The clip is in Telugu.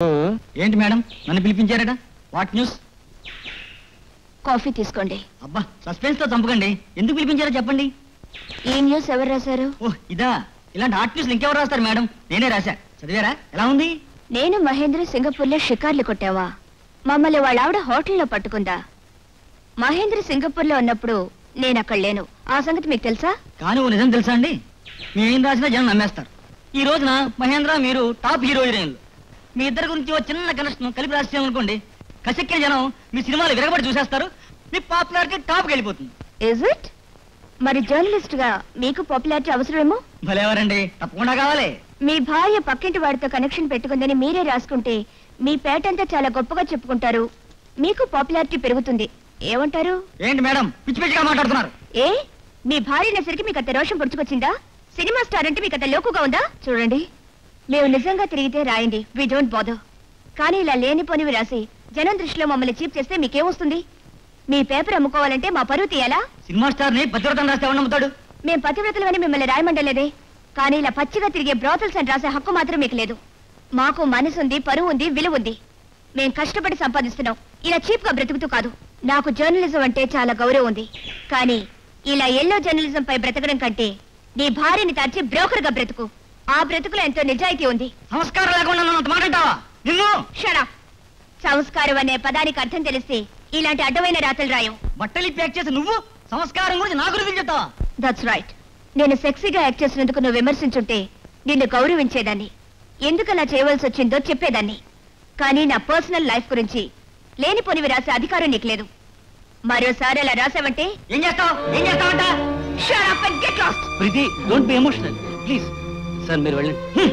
ఏంటి మేడం నన్ను పిలిపించారట? What news? కాఫీ తీసుకోండి. అబ్బా, సస్పెన్స్ తో చంపకండి. ఎందుకు పిలిపించారో చెప్పండి. ఈ న్యూస్ ఎవరు రాశారు? ఓహ్ ఇదా, ఇలాంటి హాట్ న్యూస్ ఇంకెవరు రాస్తారు మేడం? నేనే రాశా. చదివారా? ఎలా ఉంది? నేను మహేంద్ర సింగపూర్లో షికార్లు కొట్టావా? మమ్మల్ని వాళ్ళ ఆవిడ హోటల్లో పట్టుకుందా? మహేంద్ర సింగపూర్లో ఉన్నప్పుడు నేను అక్కడ లేను. ఆ సంగతి మీకు తెలుసా? కానీ ఓ నిజం తెలుసా అండి? మేం రాసినా జనం నమ్మేస్తారు. ఈ రోజున మహేంద్ర మీరు టాప్ హీరో హీరోయిన్లు. మీ ఇద్దరి గురించి ఓ చిన్న కనెక్షన్ కలిపి రాసేమనుకోండి, కసెక్కిన జనం మీ సినిమాలు విరగబడి చూసేస్తారు. మీ పాపులారిటీ టాప్కి వెళ్ళిపోతుంది. Is it? మరి జర్నలిస్ట్ గా మీకు పాపులారిటీ అవసరమేమో. భలేవారండి, తప్పకుండా కావాలి. మీ భార్య పక్కింటి వాడితో కనెక్షన్ పెట్టుకుందని మీరే రాసుకుంటే మీ పేటంతా చాలా గొప్పగా చెప్పుకుంటారు. మీకు పాపులారిటీ పెరుగుతుంది. ఏమంటారు? ఏంటి మేడం పిచ్చి పిచ్చిగా మాట్లాడుతున్నారు? ఏ మీ భార్య నసరికి మీకు అంత రోషం పుడుచుకొచ్చిందా? సినిమా స్టార్ అంటే మీకు అంత లోకుగా ఉందా? చూడండి, మేము నిజంగా తిరిగితే రాయండి, వి డోంట్ బాదర్. కానీ ఇలా లేనిపోనివి రాసి జనం దృష్టిలో మమ్మల్ని చీప్ చేస్తే మీకేమొస్తుంది? మీ పేపర్ అమ్ముకోవాలంటే మా పరువు తీయాలా? సినిమా స్టార్ ని పతివ్రతం రాస్తే ఎవరు నమ్ముతాడు? మేం పతివ్రతలని మిమ్మల్ని రాయమండలేదే. కానీ ఇలా పచ్చిగా తిరిగే బ్రోతల్స్ అని రాసే హక్కు మాత్రం మీకు లేదు. మాకు మనసు ఉంది, పరువు ఉంది, విలువ ఉంది. మేం కష్టపడి సంపాదిస్తున్నాం, ఇలా చీప్ గా బ్రతుకుతూ కాదు. నాకు జర్నలిజం అంటే చాలా గౌరవం ఉంది. కానీ ఇలా ఎల్లో జర్నలిజం పై బ్రతకడం కంటే నీ భార్యని తార్చి బ్రోకర్ గా బ్రతుకు. ఆ బ్రతుకులో ఎంతో నిజాయితీ ఉంది. సంస్కారం లేకుండా నన్ను అంత మాట్లాడతావా? నిన్ను షడా! సంస్కారం అనే పదానికి అర్థం తెలిస్తే ఇలాంటి అడ్డమైన రాతలు రాయం. బట్టలు ప్యాక్ చేసి నువ్వు సంస్కారం గురించి నా గురించి చెప్తావా? That's right. నేను సెక్సీగా యాక్ట్ చేసినందుకు నువ్వు విమర్శించుంటే నిన్ను గౌరవించేదాన్ని. ఎందుకు అలా చేయవలసి వచ్చిందో చెప్పేదాన్ని. కానీ నా పర్సనల్ లైఫ్ గురించి లేనిపోనివి రాసే అధికారం నీకు లేదు. మరోసారి అలా రాసావంటే ఏం చేస్తావు? ఏం చేస్తావంట? Shut up and get lost. Preeti, don't be emotional please. Sir మీరు వెళ్ళండి.